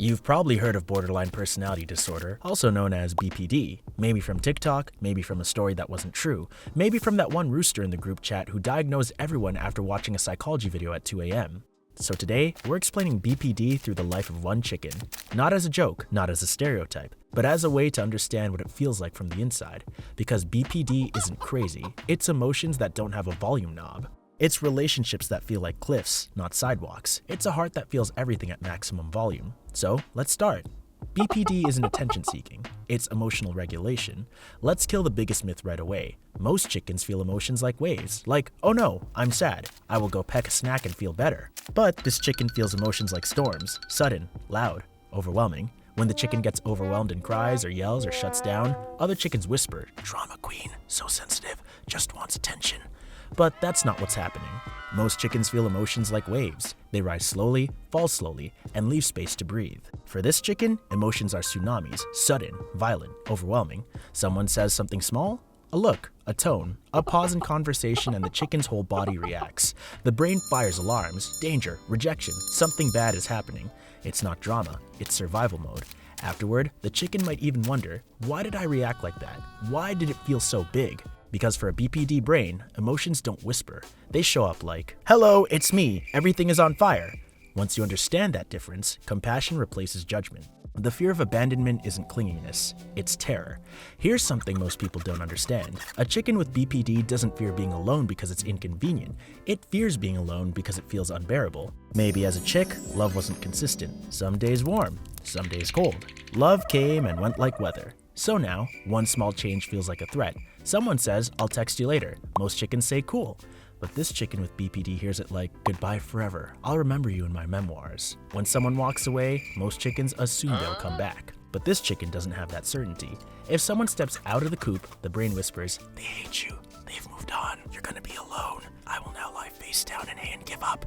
You've probably heard of borderline personality disorder, also known as BPD, maybe from TikTok, maybe from a story that wasn't true, maybe from that one rooster in the group chat who diagnosed everyone after watching a psychology video at 2 a.m. So today, we're explaining BPD through the life of one chicken. Not as a joke, not as a stereotype, but as a way to understand what it feels like from the inside. Because BPD isn't crazy, it's emotions that don't have a volume knob. It's relationships that feel like cliffs, not sidewalks. It's a heart that feels everything at maximum volume. So, let's start. BPD isn't attention seeking, it's emotional regulation. Let's kill the biggest myth right away. Most chickens feel emotions like waves, like, oh no, I'm sad, I will go peck a snack and feel better. But this chicken feels emotions like storms, sudden, loud, overwhelming. When the chicken gets overwhelmed and cries or yells or shuts down, other chickens whisper, drama queen, so sensitive, just wants attention. But that's not what's happening. Most chickens feel emotions like waves. They rise slowly, fall slowly, and leave space to breathe. For this chicken, emotions are tsunamis, sudden, violent, overwhelming. Someone says something small, a look, a tone, a pause in conversation, and the chicken's whole body reacts. The brain fires alarms, danger, rejection, something bad is happening. It's not drama, it's survival mode. Afterward, the chicken might even wonder, why did I react like that? Why did it feel so big? Because for a BPD brain, emotions don't whisper. They show up like, hello, it's me, everything is on fire. Once you understand that difference, compassion replaces judgment. The fear of abandonment isn't clinginess, it's terror. Here's something most people don't understand. A chicken with BPD doesn't fear being alone because it's inconvenient. It fears being alone because it feels unbearable. Maybe as a chick, love wasn't consistent. Some days warm, some days cold. Love came and went like weather. So now, one small change feels like a threat. Someone says, I'll text you later. Most chickens say cool. But this chicken with BPD hears it like, goodbye forever. I'll remember you in my memoirs. When someone walks away, most chickens assume they'll come back. But this chicken doesn't have that certainty. If someone steps out of the coop, the brain whispers, they hate you. They've moved on. You're gonna be alone. I will now lie face down and give up.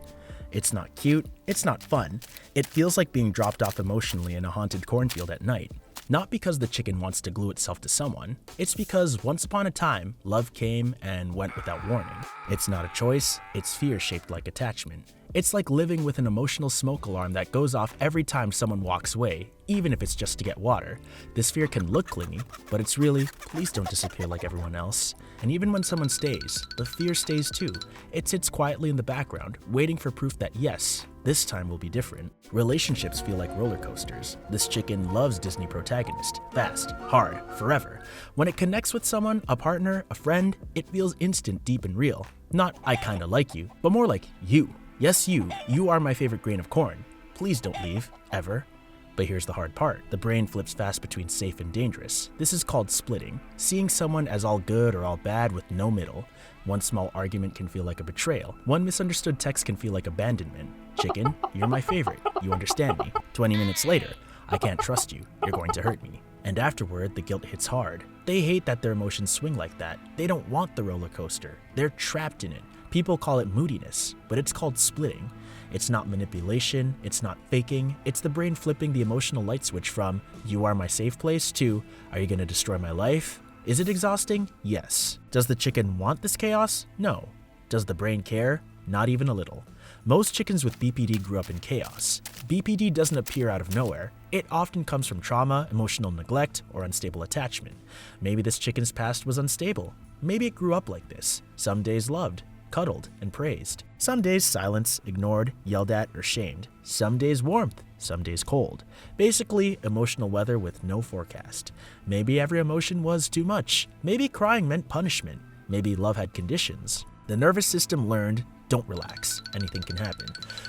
It's not cute. It's not fun. It feels like being dropped off emotionally in a haunted cornfield at night. Not because the chicken wants to glue itself to someone, it's because once upon a time, love came and went without warning. It's not a choice, it's fear shaped like attachment. It's like living with an emotional smoke alarm that goes off every time someone walks away, even if it's just to get water. This fear can look clingy, but it's really, please don't disappear like everyone else. And even when someone stays, the fear stays too. It sits quietly in the background, waiting for proof that yes, this time will be different. Relationships feel like roller coasters. This chicken loves Disney protagonist. Fast, hard, forever. When it connects with someone, a partner, a friend, it feels instant, deep, and real. Not I kinda like you, but more like you. Yes, you are my favorite grain of corn. Please don't leave, ever. But here's the hard part. The brain flips fast between safe and dangerous. This is called splitting. Seeing someone as all good or all bad with no middle. One small argument can feel like a betrayal. One misunderstood text can feel like abandonment. Chicken, you're my favorite. You understand me. 20 minutes later, I can't trust you. You're going to hurt me. And afterward, the guilt hits hard. They hate that their emotions swing like that. They don't want the roller coaster. They're trapped in it. People call it moodiness, but it's called splitting. It's not manipulation, it's not faking, it's the brain flipping the emotional light switch from, you are my safe place, to, are you gonna destroy my life? Is it exhausting? Yes. Does the chicken want this chaos? No. Does the brain care? Not even a little. Most chickens with BPD grew up in chaos. BPD doesn't appear out of nowhere. It often comes from trauma, emotional neglect, or unstable attachment. Maybe this chicken's past was unstable. Maybe it grew up like this. Some days loved, cuddled, and praised. Some days silence, ignored, yelled at, or shamed. Some days warmth, some days cold. Basically, emotional weather with no forecast. Maybe every emotion was too much. Maybe crying meant punishment. Maybe love had conditions. The nervous system learned, don't relax, anything can happen.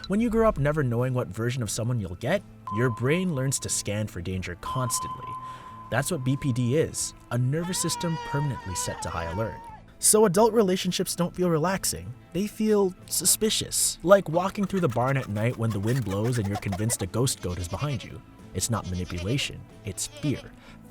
When you grow up never knowing what version of someone you'll get, your brain learns to scan for danger constantly. That's what BPD is, a nervous system permanently set to high alert. So adult relationships don't feel relaxing. They feel suspicious, like walking through the barn at night when the wind blows and you're convinced a ghost goat is behind you. It's not manipulation, it's fear.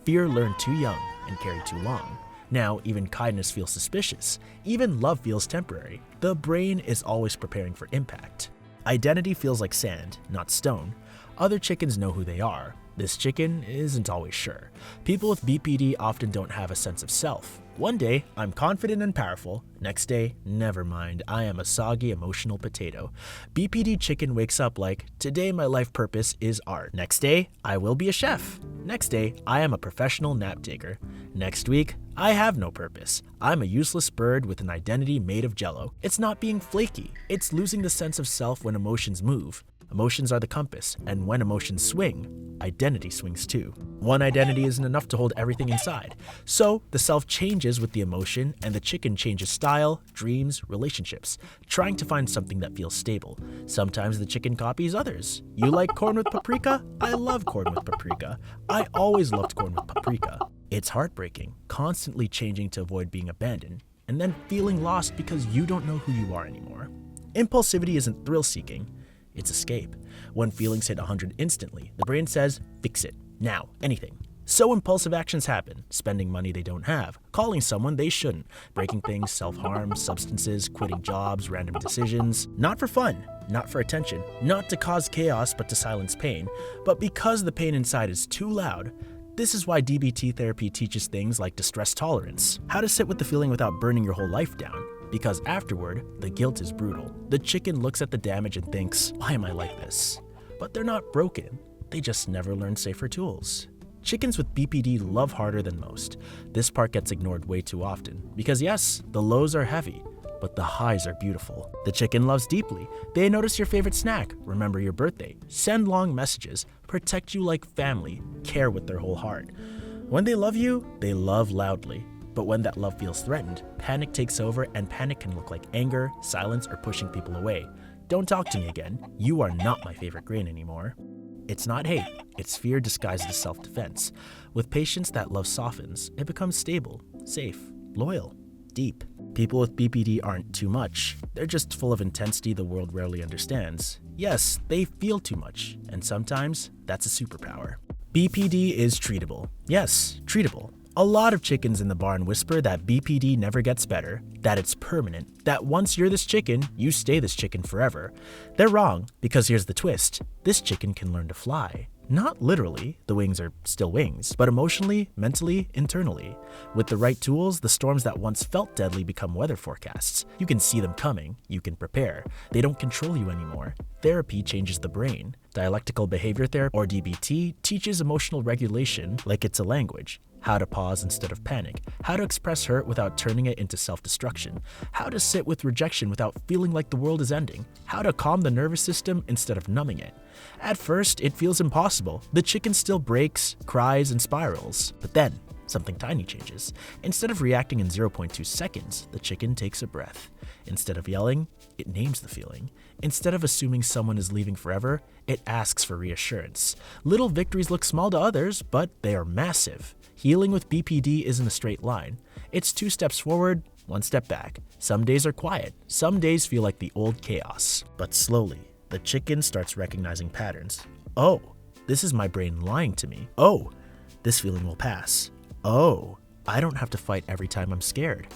Fear learned too young and carried too long. Now, even kindness feels suspicious. Even love feels temporary. The brain is always preparing for impact. Identity feels like sand, not stone. Other chickens know who they are. This chicken isn't always sure. People with BPD often don't have a sense of self. One day, I'm confident and powerful. Next day, never mind, I am a soggy emotional potato. BPD chicken wakes up like, today my life purpose is art. Next day, I will be a chef. Next day, I am a professional nap taker. Next week, I have no purpose. I'm a useless bird with an identity made of jello. It's not being flaky. It's losing the sense of self when emotions move. Emotions are the compass, and when emotions swing, identity swings too. One identity isn't enough to hold everything inside. So the self changes with the emotion, and the chicken changes style, dreams, relationships, trying to find something that feels stable. Sometimes the chicken copies others. You like corn with paprika? I love corn with paprika. I always loved corn with paprika. It's heartbreaking, constantly changing to avoid being abandoned, and then feeling lost because you don't know who you are anymore. Impulsivity isn't thrill-seeking. It's escape. When feelings hit 100 instantly, the brain says, fix it, now, anything. So impulsive actions happen, spending money they don't have, calling someone they shouldn't, breaking things, self-harm, substances, quitting jobs, random decisions. Not for fun, not for attention, not to cause chaos but to silence pain, but because the pain inside is too loud. This is why DBT therapy teaches things like distress tolerance, how to sit with the feeling without burning your whole life down. Because afterward, the guilt is brutal. The chicken looks at the damage and thinks, why am I like this? But they're not broken. They just never learned safer tools. Chickens with BPD love harder than most. This part gets ignored way too often. Because yes, the lows are heavy, but the highs are beautiful. The chicken loves deeply. They notice your favorite snack, remember your birthday, send long messages, protect you like family, care with their whole heart. When they love you, they love loudly. But when that love feels threatened, panic takes over, and panic can look like anger, silence, or pushing people away. Don't talk to me again. You are not my favorite grain anymore. It's not hate, it's fear disguised as self-defense. With patience, that love softens. It becomes stable, safe, loyal, deep. People with BPD aren't too much. They're just full of intensity the world rarely understands. Yes, they feel too much, and sometimes that's a superpower. BPD is treatable. Yes, treatable. A lot of chickens in the barn whisper that BPD never gets better, that it's permanent, that once you're this chicken, you stay this chicken forever. They're wrong, because here's the twist. This chicken can learn to fly. Not literally, the wings are still wings, but emotionally, mentally, internally. With the right tools, the storms that once felt deadly become weather forecasts. You can see them coming, you can prepare. They don't control you anymore. Therapy changes the brain. Dialectical behavior therapy, or DBT, teaches emotional regulation like it's a language. How to pause instead of panic, how to express hurt without turning it into self-destruction, how to sit with rejection without feeling like the world is ending, how to calm the nervous system instead of numbing it. At first, it feels impossible. The chicken still breaks, cries, and spirals. But then, something tiny changes. Instead of reacting in 0.2 seconds, the chicken takes a breath. Instead of yelling, it names the feeling. Instead of assuming someone is leaving forever, it asks for reassurance. Little victories look small to others, but they are massive. Healing with BPD isn't a straight line. It's 2 steps forward, 1 step back. Some days are quiet. Some days feel like the old chaos. But slowly, the chicken starts recognizing patterns. Oh, this is my brain lying to me. Oh, this feeling will pass. Oh, I don't have to fight every time I'm scared.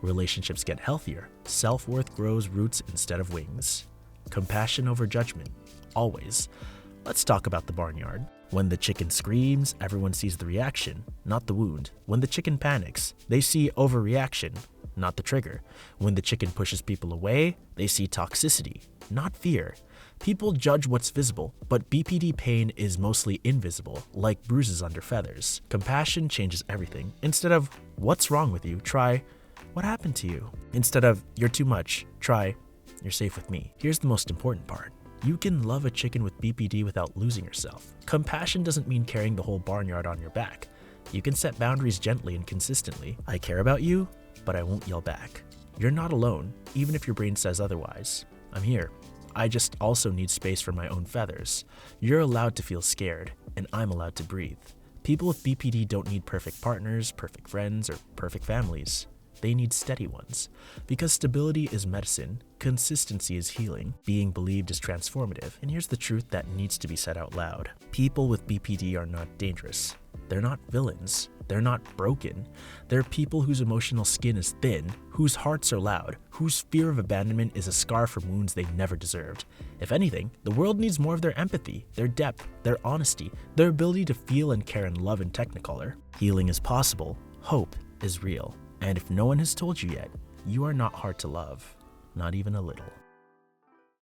Relationships get healthier. Self-worth grows roots instead of wings. Compassion over judgment. Always. Let's talk about the barnyard. When the chicken screams, everyone sees the reaction, not the wound. When the chicken panics, they see overreaction, not the trigger. When the chicken pushes people away, they see toxicity, not fear. People judge what's visible, but BPD pain is mostly invisible, like bruises under feathers. Compassion changes everything. Instead of, what's wrong with you, try, what happened to you? Instead of, you're too much, try, you're safe with me. Here's the most important part. You can love a chicken with BPD without losing yourself. Compassion doesn't mean carrying the whole barnyard on your back. You can set boundaries gently and consistently. I care about you, but I won't yell back. You're not alone, even if your brain says otherwise. I'm here. I just also need space for my own feathers. You're allowed to feel scared, and I'm allowed to breathe. People with BPD don't need perfect partners, perfect friends, or perfect families. They need steady ones. Because stability is medicine, consistency is healing, being believed is transformative. And here's the truth that needs to be said out loud. People with BPD are not dangerous. They're not villains. They're not broken. They're people whose emotional skin is thin, whose hearts are loud, whose fear of abandonment is a scar from wounds they never deserved. If anything, the world needs more of their empathy, their depth, their honesty, their ability to feel and care and love in Technicolor. Healing is possible. Hope is real. And if no one has told you yet, you are not hard to love. Not even a little.